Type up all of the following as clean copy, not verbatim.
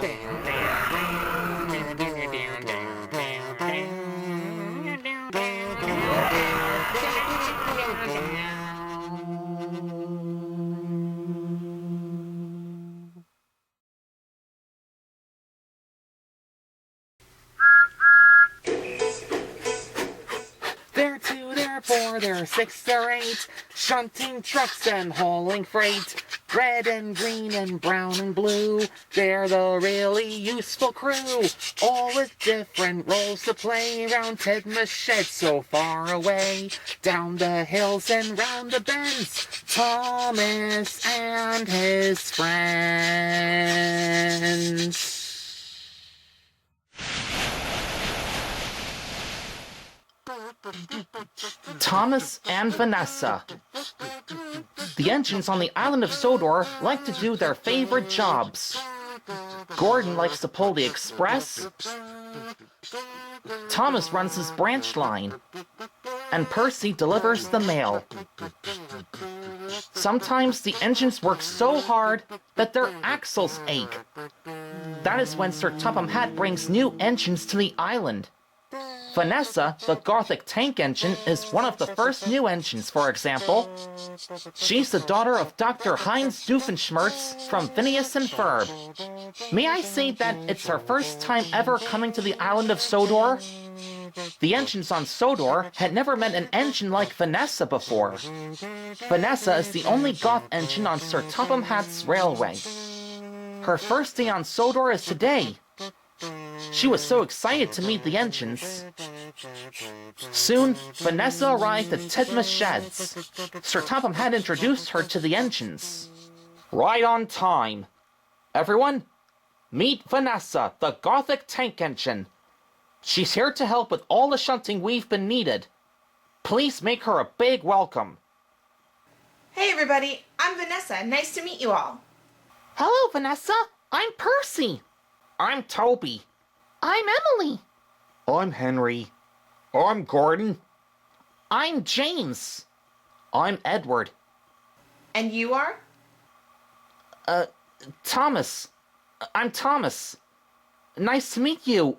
They're 2, they're 4, they're 6, they're 8, shunting trucks and hauling freight. Red and green and brown and blue, they're the really useful crew, all with different roles to play around Tidmouth's shed so far away. Down the hills and round the bends, Thomas and his friends. Thomas and Vanessa. The engines on the island of Sodor like to do their favorite jobs. Gordon likes to pull the express. Thomas runs his branch line. And Percy delivers the mail. Sometimes the engines work so hard that their axles ache. That is when Sir Topham Hatt brings new engines to the island. Vanessa, the Gothic tank engine, is one of the first new engines, for example. She's the daughter of Dr. Heinz Doofenshmirtz from Phineas and Ferb. May I say that it's her first time ever coming to the island of Sodor? The engines on Sodor had never met an engine like Vanessa before. Vanessa is the only goth engine on Sir Topham Hatt's railway. Her first day on Sodor is today. She was so excited to meet the engines. Soon, Vanessa arrived at Tidmouth's sheds. Sir Topham Hatt introduced her to the engines. Right on time. Everyone, meet Vanessa, the Gothic tank engine. She's here to help with all the shunting we've been needed. Please make her a big welcome. Hey everybody, I'm Vanessa. Nice to meet you all. Hello, Vanessa. I'm Percy. I'm Toby. I'm Emily. I'm Henry. I'm Gordon. I'm James. I'm Edward. And you are? Thomas. I'm Thomas. Nice to meet you.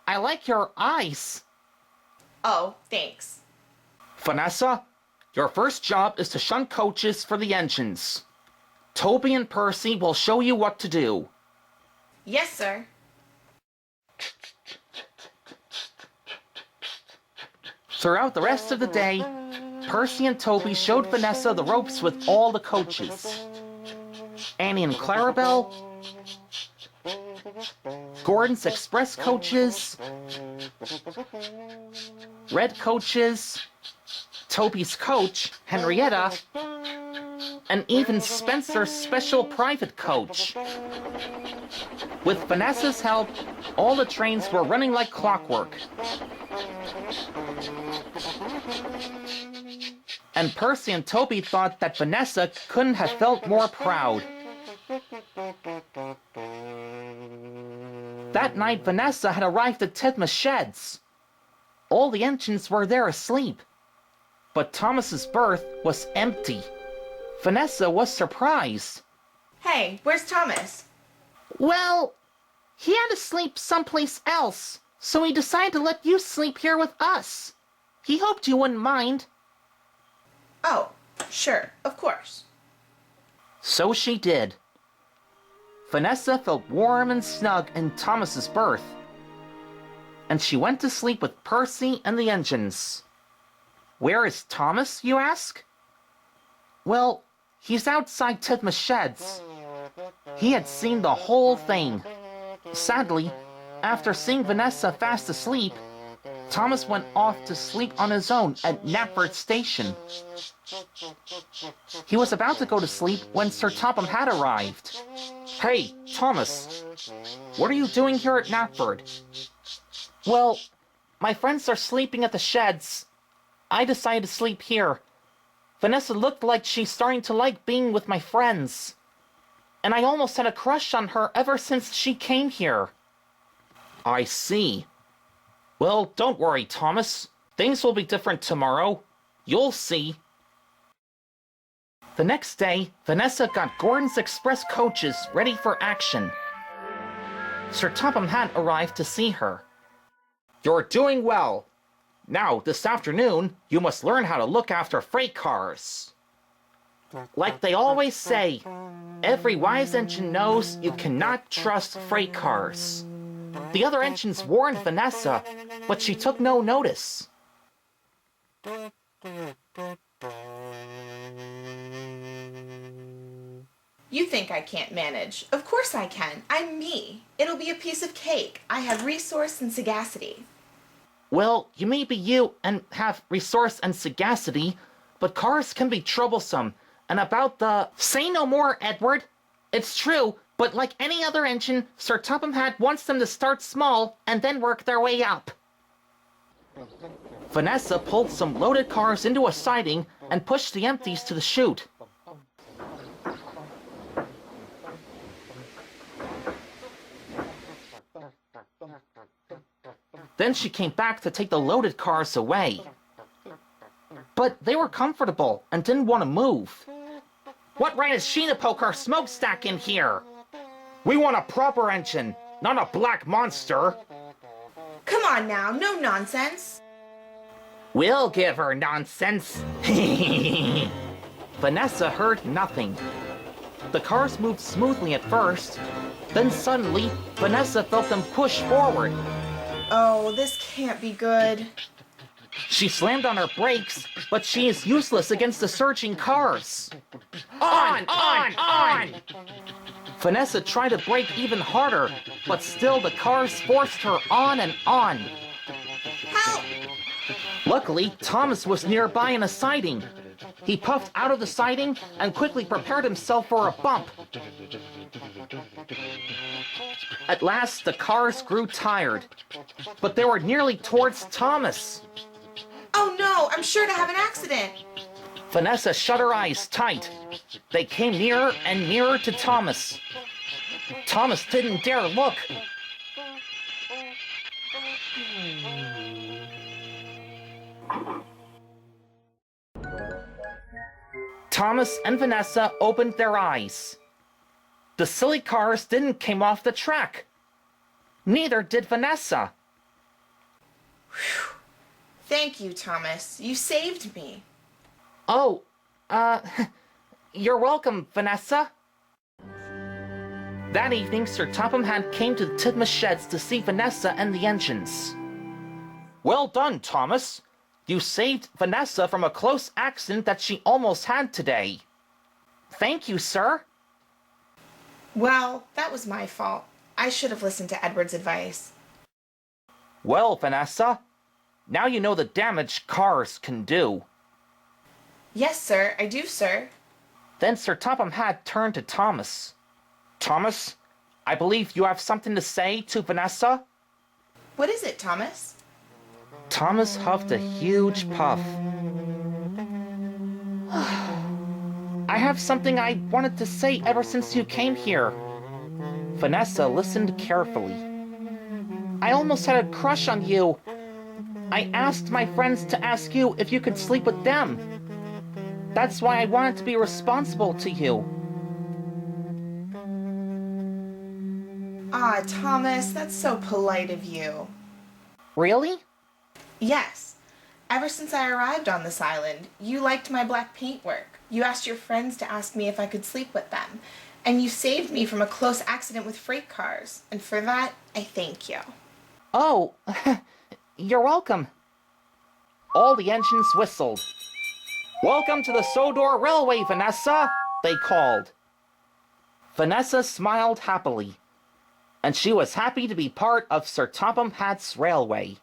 I like your eyes. Oh, thanks. Vanessa, your first job is to shunt coaches for the engines. Toby and Percy will show you what to do. Yes, sir. Throughout the rest of the day, Percy and Toby showed Vanessa the ropes with all the coaches. Annie and Clarabelle, Gordon's express coaches, red coaches, Toby's coach, Henrietta, and even Spencer's special private coach. With Vanessa's help, all the trains were running like clockwork. And Percy and Toby thought that Vanessa couldn't have felt more proud. That night, Vanessa had arrived at Tidmouth's sheds. All the engines were there asleep. But Thomas's berth was empty. Vanessa was surprised. Hey, where's Thomas? Well, he had to sleep someplace else, so he decided to let you sleep here with us. He hoped you wouldn't mind. Oh, sure, of course. So she did. Vanessa felt warm and snug in Thomas's berth. And she went to sleep with Percy and the engines. Where is Thomas, you ask? Well, he's outside Tidmouth's sheds. He had seen the whole thing. Sadly, after seeing Vanessa fast asleep, Thomas went off to sleep on his own at Knapford Station. He was about to go to sleep when Sir Topham Hatt arrived. Hey, Thomas, what are you doing here at Knapford? Well, my friends are sleeping at the sheds. I decided to sleep here. Vanessa looked like she's starting to like being with my friends. And I almost had a crush on her ever since she came here. I see. Well, don't worry, Thomas. Things will be different tomorrow. You'll see. The next day, Vanessa got Gordon's express coaches ready for action. Sir Topham Hatt arrived to see her. "You're doing well. Now, this afternoon, you must learn how to look after freight cars. Like they always say, every wise engine knows you cannot trust freight cars." The other engines warned Vanessa, but she took no notice. You think I can't manage. Of course I can. I'm me. It'll be a piece of cake. I have resource and sagacity. Well, you may be you and have resource and sagacity, but cars can be troublesome. And about the... Say no more, Edward. It's true, but like any other engine, Sir Topham Hatt wants them to start small and then work their way up. Vanessa pulled some loaded cars into a siding and pushed the empties to the chute. Then she came back to take the loaded cars away. But they were comfortable and didn't want to move. "What right is she to poke our smokestack in here? We want a proper engine, not a black monster." Come on now, no nonsense. "We'll give her nonsense." Vanessa heard nothing. The cars moved smoothly at first. Then suddenly, Vanessa felt them push forward. Oh, this can't be good. She slammed on her brakes, but she is useless against the surging cars. On! Vanessa tried to brake even harder, but still the cars forced her on and on. Help! Luckily, Thomas was nearby in a siding. He puffed out of the siding and quickly prepared himself for a bump. At last, the cars grew tired, but they were nearly towards Thomas. Oh no, I'm sure to have an accident. Vanessa shut her eyes tight. They came nearer and nearer to Thomas. Thomas didn't dare look. Thomas and Vanessa opened their eyes. The silly cars didn't come off the track. Neither did Vanessa. Whew. Thank you, Thomas. You saved me. Oh, you're welcome, Vanessa. That evening, Sir Topham Hatt came to the Titmus sheds to see Vanessa and the engines. "Well done, Thomas. You saved Vanessa from a close accident that she almost had today." "Thank you, sir." Well, that was my fault. I should have listened to Edward's advice. "Well, Vanessa, now you know the damage cars can do." Yes, sir, I do, sir. Then Sir Topham Hatt turned to Thomas. "Thomas, I believe you have something to say to Vanessa?" What is it, Thomas? Thomas huffed a huge puff. "I have something I wanted to say ever since you came here." Vanessa listened carefully. "I almost had a crush on you. I asked my friends to ask you if you could sleep with them. That's why I wanted to be responsible to you." Ah, Thomas, that's so polite of you. "Really?" Yes. Ever since I arrived on this island, you liked my black paintwork. You asked your friends to ask me if I could sleep with them. And you saved me from a close accident with freight cars. And for that, I thank you. "Oh, you're welcome." All the engines whistled. "Welcome to the Sodor Railway, Vanessa," they called. Vanessa smiled happily, and she was happy to be part of Sir Topham Hatt's railway.